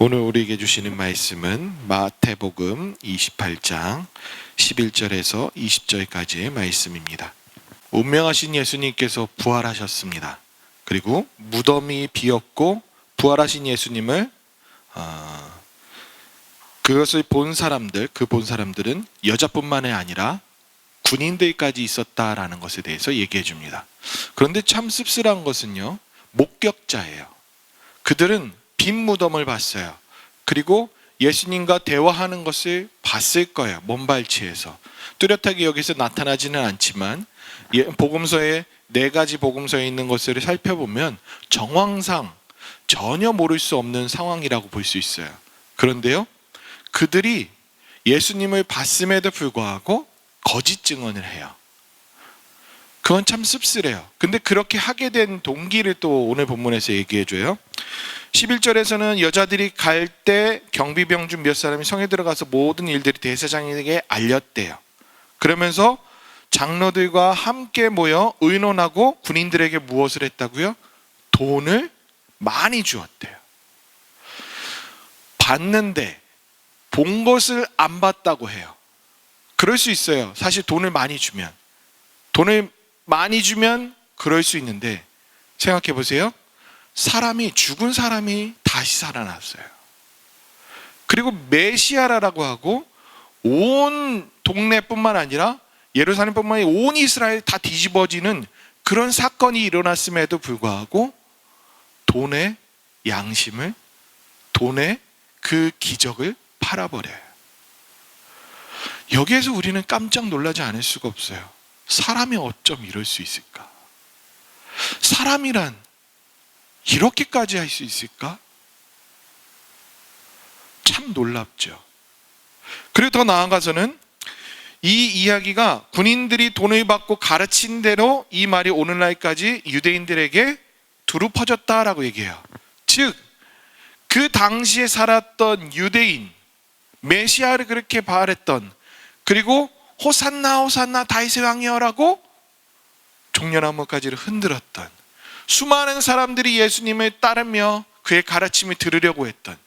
오늘 우리에게 주시는 말씀은 마태복음 28장 11절에서 20절까지의 말씀입니다. 운명하신 예수님께서 부활하셨습니다. 그리고 무덤이 비었고 부활하신 예수님을 그것을 본 사람들은 여자뿐만이 아니라 군인들까지 있었다라는 것에 대해서 얘기해 줍니다. 그런데 참 씁쓸한 것은요, 목격자예요. 그들은 빈 무덤을 봤어요. 그리고 예수님과 대화하는 것을 봤을 거예요. 먼발치에서. 뚜렷하게 여기서 나타나지는 않지만 복음서에 4가지 복음서에 있는 것을 살펴보면 정황상 전혀 모를 수 없는 상황이라고 볼 수 있어요. 그런데요, 그들이 예수님을 봤음에도 불구하고 거짓 증언을 해요. 그건 참 씁쓸해요. 근데 그렇게 하게 된 동기를 또 오늘 본문에서 얘기해줘요. 11절에서는 여자들이 갈 때 경비병 중 몇 사람이 성에 들어가서 모든 일들이 대제사장에게 알렸대요. 그러면서 장로들과 함께 모여 의논하고 군인들에게 무엇을 했다고요? 돈을 많이 주었대요. 봤는데 본 것을 안 봤다고 해요. 그럴 수 있어요. 사실 돈을 많이 주면 그럴 수 있는데, 생각해 보세요. 죽은 사람이 다시 살아났어요. 그리고 메시아라고 하고 온 동네뿐만 아니라 예루살렘뿐만 아니라 온 이스라엘 다 뒤집어지는 그런 사건이 일어났음에도 불구하고 돈의 양심을, 돈의 그 기적을 팔아버려요. 여기에서 우리는 깜짝 놀라지 않을 수가 없어요. 사람이 어쩜 이럴 수 있을까? 사람이란 이렇게까지 할 수 있을까? 참 놀랍죠. 그리고 더 나아가서는 이 이야기가 군인들이 돈을 받고 가르친 대로 이 말이 오늘날까지 유대인들에게 두루 퍼졌다라고 얘기해요. 즉, 그 당시에 살았던 유대인, 메시아를 그렇게 바랬던, 그리고 호산나 호산나 다윗의 왕이여라고 종려나무가지를 흔들었던 수많은 사람들이 예수님을 따르며 그의 가르침을 들으려고 했던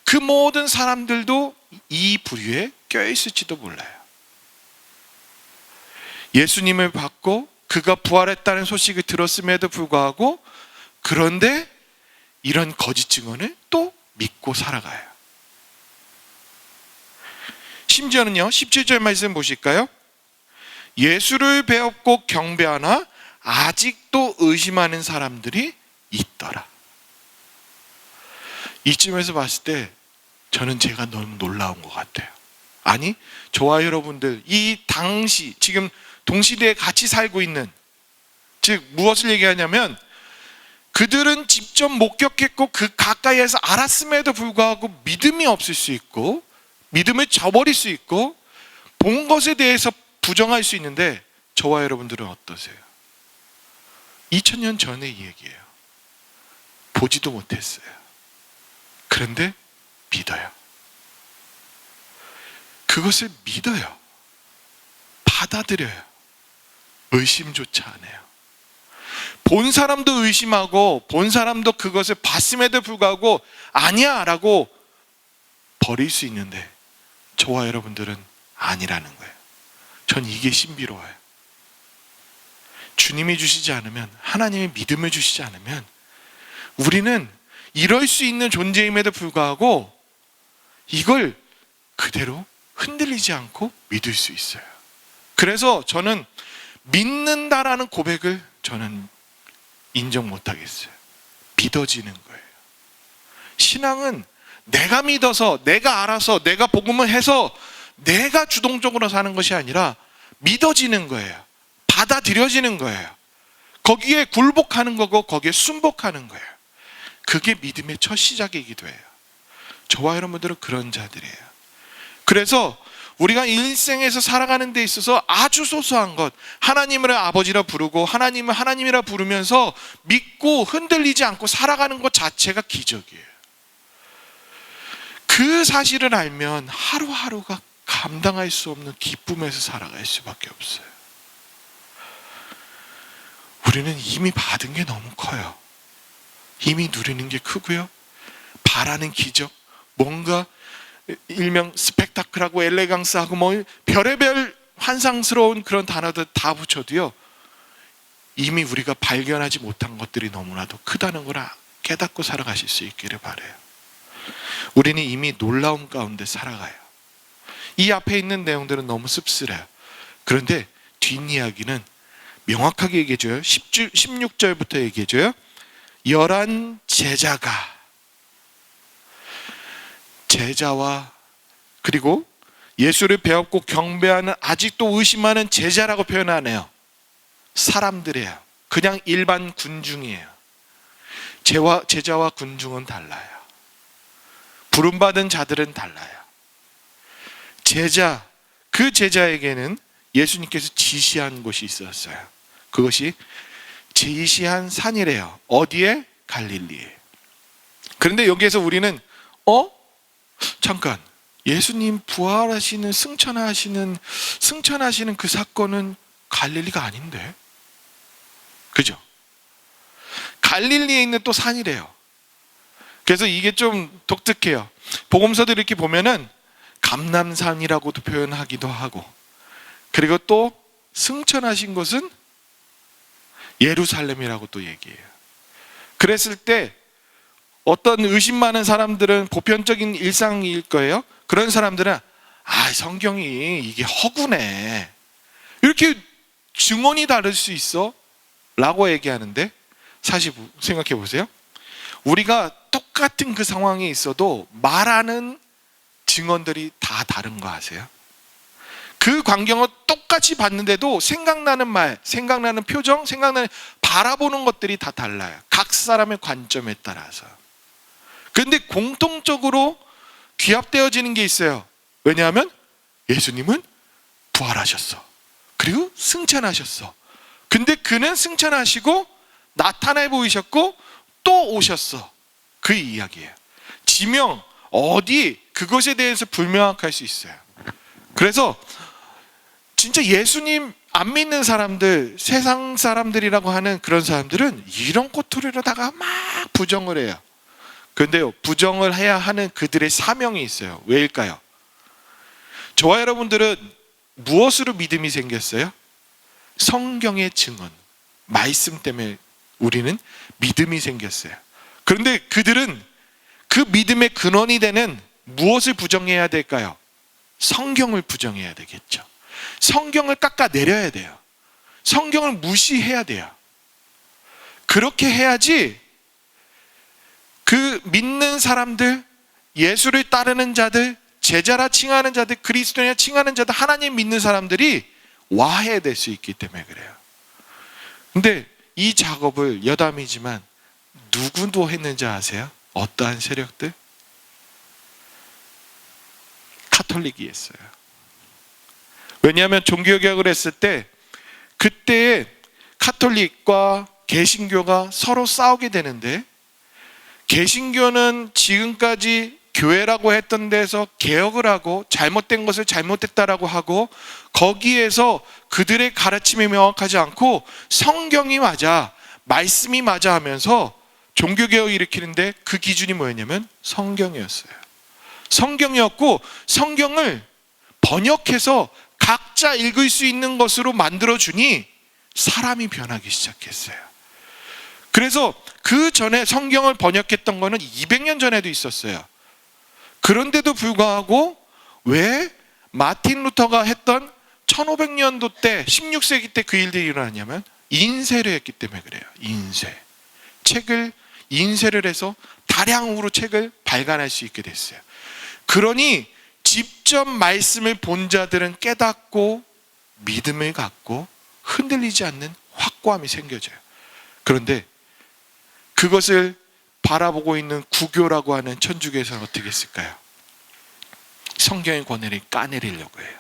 그 모든 사람들도 이 부류에 껴있을지도 몰라요. 예수님을 받고 그가 부활했다는 소식을 들었음에도 불구하고, 그런데 이런 거짓 증언을 또 믿고 살아가요. 심지어는요, 17절 말씀 보실까요? 예수를 배웠고 경배하나 아직도 의심하는 사람들이 있더라. 이쯤에서 봤을 때 저는 제가 너무 놀라운 것 같아요. 아니, 저와 여러분들 이 당시 지금 동시대에 같이 살고 있는, 즉 무엇을 얘기하냐면, 그들은 직접 목격했고 그 가까이에서 알았음에도 불구하고 믿음이 없을 수 있고 믿음을 저버릴 수 있고 본 것에 대해서 부정할 수 있는데, 저와 여러분들은 어떠세요? 2000년 전의 얘기예요. 보지도 못했어요. 그런데 믿어요. 그것을 믿어요. 받아들여요. 의심조차 안 해요. 본 사람도 의심하고 본 사람도 그것을 봤음에도 불구하고 아니야 라고 버릴 수 있는데, 저와 여러분들은 아니라는 거예요. 전 이게 신비로워요. 주님이 주시지 않으면, 하나님의 믿음을 주시지 않으면 우리는 이럴 수 있는 존재임에도 불구하고 이걸 그대로 흔들리지 않고 믿을 수 있어요. 그래서 저는 믿는다라는 고백을 저는 인정 못하겠어요. 믿어지는 거예요. 신앙은 내가 믿어서, 내가 알아서, 내가 복음을 해서 내가 주동적으로 사는 것이 아니라 믿어지는 거예요. 받아들여지는 거예요. 거기에 굴복하는 거고 거기에 순복하는 거예요. 그게 믿음의 첫 시작이기도 해요. 저와 여러분들은 그런 자들이에요. 그래서 우리가 일생에서 살아가는 데 있어서 아주 소소한 것, 하나님을 아버지라 부르고 하나님을 하나님이라 부르면서 믿고 흔들리지 않고 살아가는 것 자체가 기적이에요. 그 사실을 알면 하루하루가 감당할 수 없는 기쁨에서 살아갈 수밖에 없어요. 우리는 이미 받은 게 너무 커요. 이미 누리는 게 크고요. 바라는 기적, 뭔가 일명 스펙타클하고 엘레강스하고 뭐 별의별 환상스러운 그런 단어들 다 붙여도요, 이미 우리가 발견하지 못한 것들이 너무나도 크다는 걸 깨닫고 살아가실 수 있기를 바라요. 우리는 이미 놀라움 가운데 살아가요. 이 앞에 있는 내용들은 너무 씁쓸해요. 그런데 뒷이야기는 명확하게 얘기해줘요. 16절부터 얘기해줘요. 11 제자와 그리고 예수를 배웠고 경배하는 아직도 의심하는 제자라고 표현하네요. 사람들이에요. 그냥 일반 군중이에요. 제자와 군중은 달라요. 부름받은 자들은 달라요. 제자, 그 제자에게는 예수님께서 지시한 곳이 있었어요. 그것이 지시한 산이래요. 어디에? 갈릴리에. 그런데 여기에서 우리는 잠깐, 예수님 부활하시는 승천하시는 그 사건은 갈릴리가 아닌데, 그죠? 갈릴리에 있는 또 산이래요. 그래서 이게 좀 독특해요. 복음서들 이렇게 보면은 감람산이라고도 표현하기도 하고, 그리고 또 승천하신 곳은 예루살렘이라고 또 얘기해요. 그랬을 때 어떤 의심 많은 사람들은, 보편적인 일상일 거예요. 그런 사람들은 성경이 이게 허구네, 이렇게 증언이 다를 수 있어? 라고 얘기하는데, 사실 생각해 보세요. 우리가 똑같은 그 상황에 있어도 말하는 증언들이 다 다른 거 아세요? 그 광경을 똑같이 봤는데도 생각나는 말, 생각나는 표정, 생각나는 바라보는 것들이 다 달라요. 각 사람의 관점에 따라서. 그런데 공통적으로 귀합되어지는 게 있어요. 왜냐하면 예수님은 부활하셨어. 그리고 승천하셨어. 근데 그는 승천하시고 나타나 보이셨고 또 오셨어. 그 이야기예요. 지명, 어디, 그것에 대해서 불명확할 수 있어요. 그래서 진짜 예수님 안 믿는 사람들, 세상 사람들이라고 하는 그런 사람들은 이런 꼬투리로다가 막 부정을 해요. 그런데요, 부정을 해야 하는 그들의 사명이 있어요. 왜일까요? 저와 여러분들은 무엇으로 믿음이 생겼어요? 성경의 증언, 말씀 때문에 우리는 믿음이 생겼어요. 그런데 그들은 그 믿음의 근원이 되는 무엇을 부정해야 될까요? 성경을 부정해야 되겠죠. 성경을 깎아내려야 돼요. 성경을 무시해야 돼요. 그렇게 해야지 그 믿는 사람들, 예수를 따르는 자들, 제자라 칭하는 자들, 그리스도인이라 칭하는 자들, 하나님 믿는 사람들이 와해될 수 있기 때문에 그래요. 근데 이 작업을 여담이지만 누구도 했는지 아세요? 어떠한 세력들? 카톨릭이 했어요. 왜냐하면 종교개혁을 했을 때 그때의 카톨릭과 개신교가 서로 싸우게 되는데, 개신교는 지금까지 교회라고 했던 데서 개혁을 하고 잘못된 것을 잘못됐다라고 하고, 거기에서 그들의 가르침이 명확하지 않고 성경이 맞아, 말씀이 맞아 하면서 종교개혁을 일으키는데, 그 기준이 뭐였냐면 성경이었어요. 성경이었고, 성경을 번역해서 각자 읽을 수 있는 것으로 만들어주니 사람이 변하기 시작했어요. 그래서 그 전에 성경을 번역했던 거는 200년 전에도 있었어요. 그런데도 불구하고 왜 마틴 루터가 했던 1500년도 때, 16세기 때 그 일들이 일어났냐면 인쇄를 했기 때문에 그래요. 책을 인쇄를 해서 다량으로 책을 발간할 수 있게 됐어요. 그러니 직접 말씀을 본 자들은 깨닫고 믿음을 갖고 흔들리지 않는 확고함이 생겨져요. 그런데 그것을 바라보고 있는 구교라고 하는 천주교에서는 어떻게 했을까요? 성경의 권위를 까내리려고 해요.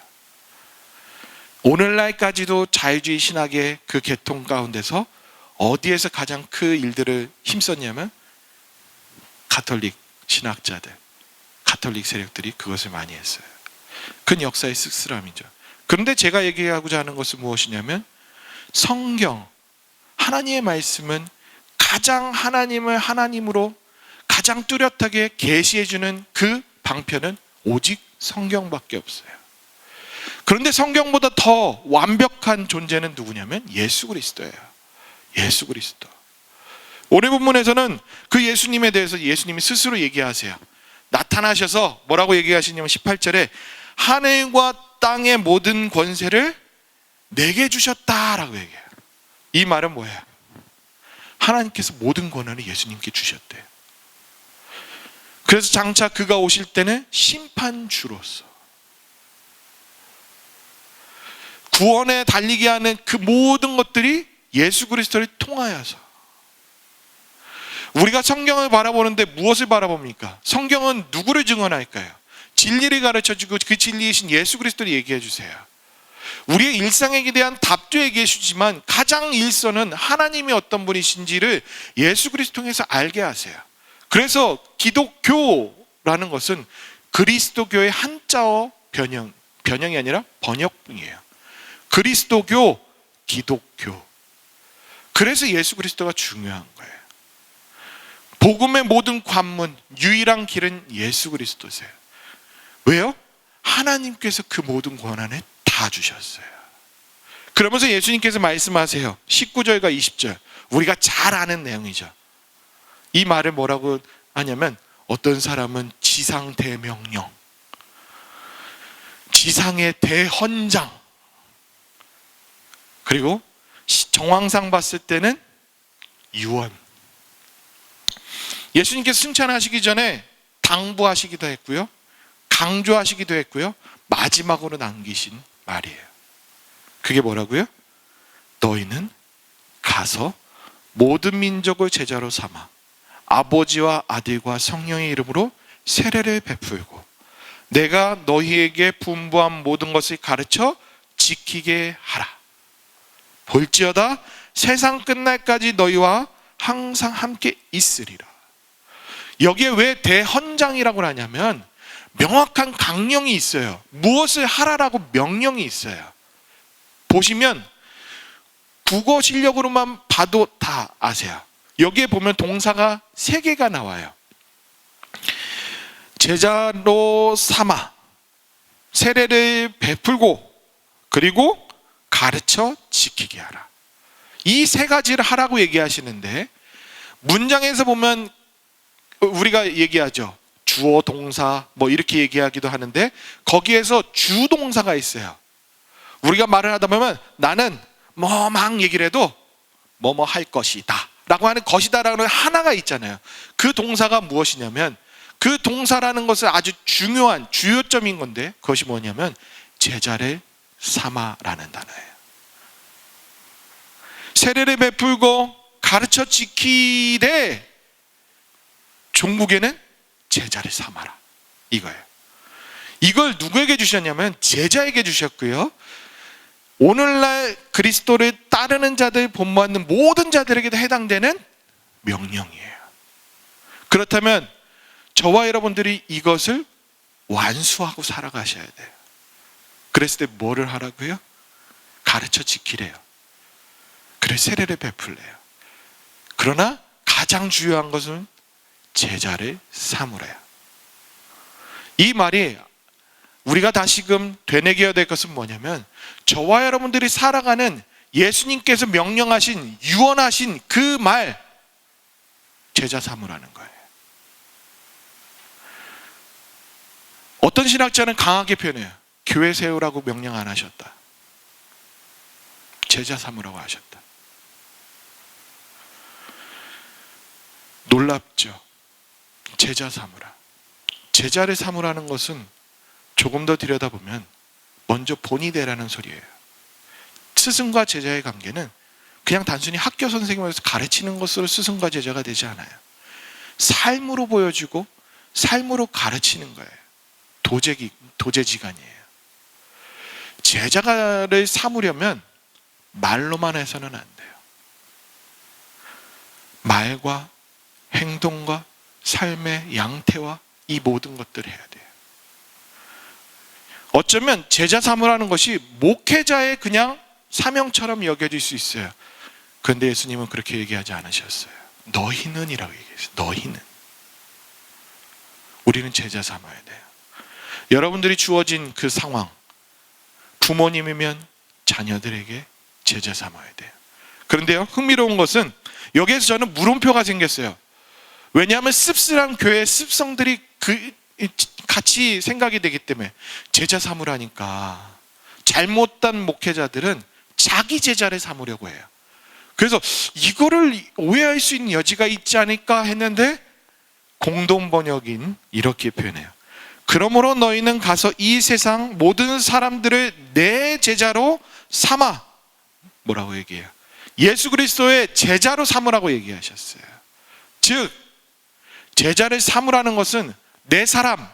오늘날까지도 자유주의 신학의 그 계통 가운데서 어디에서 가장 그 일들을 힘썼냐면 가톨릭 신학자들, 가톨릭 세력들이 그것을 많이 했어요. 그건 역사의 씁쓸함이죠. 그런데 제가 얘기하고자 하는 것은 무엇이냐면, 성경, 하나님의 말씀은 가장 하나님을 하나님으로 가장 뚜렷하게 계시해주는 그 방편은 오직 성경밖에 없어요. 그런데 성경보다 더 완벽한 존재는 누구냐면 예수 그리스도예요. 예수 그리스도. 오늘 본문에서는 그 예수님에 대해서 예수님이 스스로 얘기하세요. 나타나셔서 뭐라고 얘기하시냐면 18절에 하늘과 땅의 모든 권세를 내게 주셨다라고 얘기해요. 이 말은 뭐예요? 하나님께서 모든 권한을 예수님께 주셨대요. 그래서 장차 그가 오실 때는 심판주로서 구원에 달리게 하는 그 모든 것들이 예수 그리스도를 통하여서, 우리가 성경을 바라보는데 무엇을 바라봅니까? 성경은 누구를 증언할까요? 진리를 가르쳐주고 그 진리이신 예수 그리스도를 얘기해 주세요. 우리의 일상에 대한 답도 얘기해 주지만 가장 일선은 하나님이 어떤 분이신지를 예수 그리스도 통해서 알게 하세요. 그래서 기독교라는 것은 그리스도교의 한자어 변형이 아니라 번역이에요. 그리스도교, 기독교. 그래서 예수 그리스도가 중요한 거예요. 복음의 모든 관문, 유일한 길은 예수 그리스도세요. 왜요? 하나님께서 그 모든 권한을 다 주셨어요. 그러면서 예수님께서 말씀하세요. 19절과 20절. 우리가 잘 아는 내용이죠. 이 말을 뭐라고 하냐면 어떤 사람은 지상 대명령, 지상의 대헌장, 그리고 정황상 봤을 때는 유언. 예수님께서 승천하시기 전에 당부하시기도 했고요, 강조하시기도 했고요, 마지막으로 남기신 말이에요. 그게 뭐라고요? 너희는 가서 모든 민족을 제자로 삼아 아버지와 아들과 성령의 이름으로 세례를 베풀고 내가 너희에게 분부한 모든 것을 가르쳐 지키게 하라. 볼지어다 세상 끝날까지 너희와 항상 함께 있으리라. 여기에 왜 대헌장이라고 하냐면 명확한 강령이 있어요. 무엇을 하라라고 명령이 있어요. 보시면 국어 실력으로만 봐도 다 아세요. 여기에 보면 동사가 3개가 나와요. 제자로 삼아, 세례를 베풀고, 그리고 가르쳐 지키게 하라. 이 3가지를 하라고 얘기하시는데, 문장에서 보면 우리가 얘기하죠. 주어, 동사 뭐 이렇게 얘기하기도 하는데 거기에서 주동사가 있어요. 우리가 말을 하다 보면 나는 뭐 막 얘기를 해도 뭐뭐 할 것이다 라고 하는 것이다라는 하나가 있잖아요. 그 동사가 무엇이냐면, 그 동사라는 것은 아주 중요한 주요점인 건데 그것이 뭐냐면 제자를 삼아라는 단어예요. 세례를 베풀고 가르쳐 지키되 종국에는 제자를 삼아라, 이거예요. 이걸 누구에게 주셨냐면 제자에게 주셨고요, 오늘날 그리스도를 따르는 자들, 본받는 모든 자들에게도 해당되는 명령이에요. 그렇다면 저와 여러분들이 이것을 완수하고 살아가셔야 돼요. 그랬을 때 뭐를 하라고요? 가르쳐 지키래요. 그래서 세례를 베풀래요. 그러나 가장 중요한 것은 제자를 삼으래요. 이 말이 우리가 다시금 되새겨야 될 것은 뭐냐면 저와 여러분들이 살아가는 예수님께서 명령하신, 유언하신 그 말, 제자 삼으라는 거예요. 어떤 신학자는 강하게 표현해요. 교회 세우라고 명령 안 하셨다. 제자 삼으라고 하셨다. 놀랍죠? 제자 삼으라. 제자를 삼으라는 것은 조금 더 들여다보면 먼저 본이 되라는 소리예요. 스승과 제자의 관계는 그냥 단순히 학교 선생님으로서 가르치는 것으로 스승과 제자가 되지 않아요. 삶으로 보여주고 삶으로 가르치는 거예요. 도제지간이에요. 제자를 삼으려면 말로만 해서는 안 돼요. 말과 행동과 삶의 양태와 이 모든 것들을 해야 돼요. 어쩌면 제자 삼으라는 것이 목회자의 그냥 사명처럼 여겨질 수 있어요. 그런데 예수님은 그렇게 얘기하지 않으셨어요. 너희는 이라고 얘기했어요. 너희는. 우리는 제자 삼아야 돼요. 여러분들이 주어진 그 상황, 부모님이면 자녀들에게 제자 삼아야 돼요. 그런데요, 흥미로운 것은 여기에서 저는 물음표가 생겼어요. 왜냐하면 씁쓸한 교회의 습성들이 같이 생각이 되기 때문에 제자 삼으라니까 잘못된 목회자들은 자기 제자를 삼으려고 해요. 그래서 이거를 오해할 수 있는 여지가 있지 않을까 했는데 공동 번역인 이렇게 표현해요. 그러므로 너희는 가서 이 세상 모든 사람들을 내 제자로 삼아. 뭐라고 얘기해요? 예수 그리스도의 제자로 삼으라고 얘기하셨어요. 즉 제자를 삼으라는 것은 내 사람,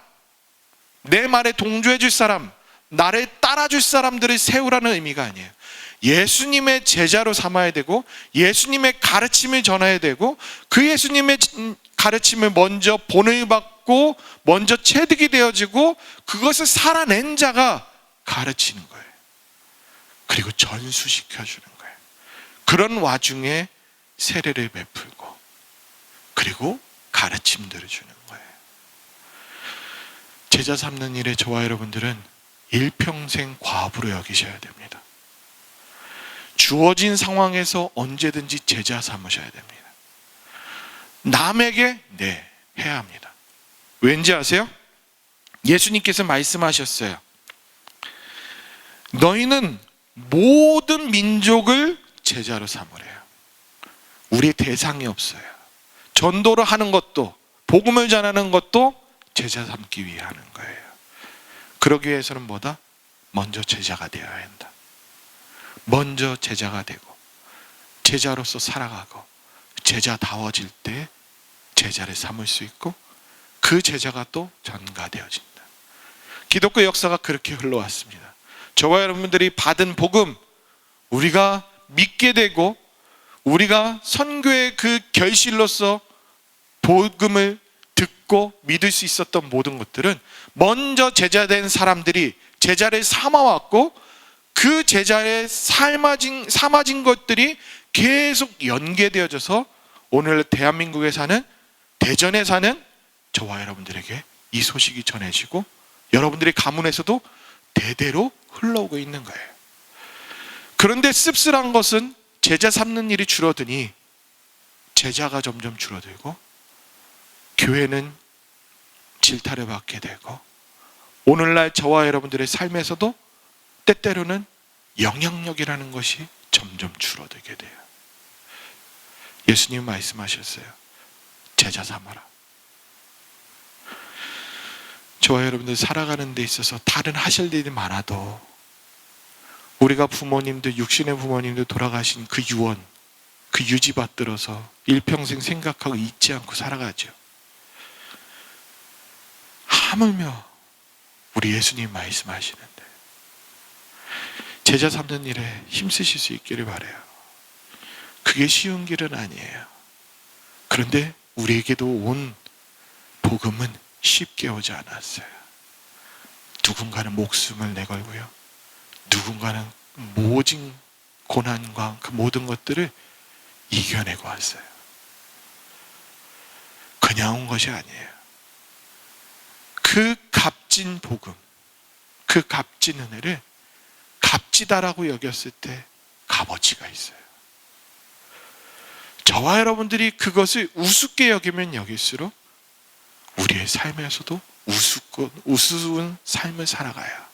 내 말에 동조해 줄 사람, 나를 따라줄 사람들을 세우라는 의미가 아니에요. 예수님의 제자로 삼아야 되고 예수님의 가르침을 전해야 되고 그 예수님의 가르침을 먼저 본을 받고 먼저 체득이 되어지고 그것을 살아낸 자가 가르치는 거예요. 그리고 전수시켜주는 거예요. 그런 와중에 세례를 베풀고 그리고 가르침들을 주는 거예요. 제자 삼는 일에 저와 여러분들은 일평생 과업으로 여기셔야 됩니다. 주어진 상황에서 언제든지 제자 삼으셔야 됩니다. 남에게 해야 합니다. 왠지 아세요? 예수님께서 말씀하셨어요. 너희는 모든 민족을 제자로 삼으래요. 우리 대상이 없어요. 전도를 하는 것도 복음을 전하는 것도 제자 삼기 위해 하는 거예요. 그러기 위해서는 뭐다? 먼저 제자가 되어야 한다. 먼저 제자가 되고 제자로서 살아가고 제자다워질 때 제자를 삼을 수 있고 그 제자가 또 전가되어진다. 기독교 역사가 그렇게 흘러왔습니다. 저와 여러분들이 받은 복음, 우리가 믿게 되고 우리가 선교의 그 결실로서 복음을 듣고 믿을 수 있었던 모든 것들은 먼저 제자된 사람들이 제자를 삼아왔고 그 제자의 삼아진 것들이 계속 연계되어져서 오늘 대한민국에 사는 대전에 사는 저와 여러분들에게 이 소식이 전해지고 여러분들의 가문에서도 대대로 흘러오고 있는 거예요. 그런데 씁쓸한 것은 제자 삼는 일이 줄어드니 제자가 점점 줄어들고 교회는 질타를 받게 되고 오늘날 저와 여러분들의 삶에서도 때때로는 영향력이라는 것이 점점 줄어들게 돼요. 예수님 말씀하셨어요. 제자 삼아라. 저와 여러분들 살아가는 데 있어서 다른 하실 일이 많아도 우리가 부모님들, 육신의 부모님들 돌아가신 그 유언, 그 유지 받들어서 일평생 생각하고 잊지 않고 살아가죠. 하물며 우리 예수님 말씀하시는데 제자 삼는 일에 힘쓰실 수 있기를 바라요. 그게 쉬운 길은 아니에요. 그런데 우리에게도 온 복음은 쉽게 오지 않았어요. 누군가는 목숨을 내걸고요. 누군가는 모진 고난과 그 모든 것들을 이겨내고 왔어요. 그냥 온 것이 아니에요. 그 값진 복음, 그 값진 은혜를 값지다라고 여겼을 때 값어치가 있어요. 저와 여러분들이 그것을 우습게 여기면 여길수록 우리의 삶에서도 우스운 삶을 살아가요.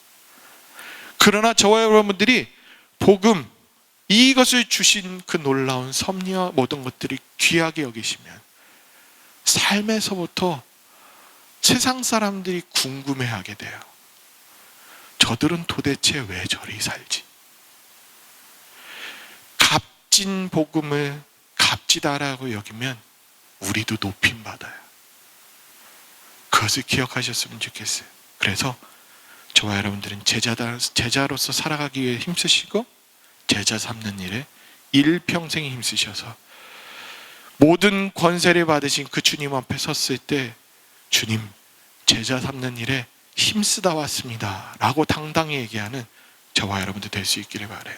그러나 저와 여러분들이 복음, 이것을 주신 그 놀라운 섭리와 모든 것들이 귀하게 여기시면 삶에서부터 세상 사람들이 궁금해하게 돼요. 저들은 도대체 왜 저리 살지? 값진 복음을 값지다라고 여기면 우리도 높임 받아요. 그것을 기억하셨으면 좋겠어요. 그래서 저와 여러분들은 제자로서 살아가기 위해 힘쓰시고 제자 삼는 일에 일평생 힘쓰셔서 모든 권세를 받으신 그 주님 앞에 섰을 때 주님, 제자 삼는 일에 힘쓰다 왔습니다 라고 당당히 얘기하는 저와 여러분들 될 수 있기를 바라요.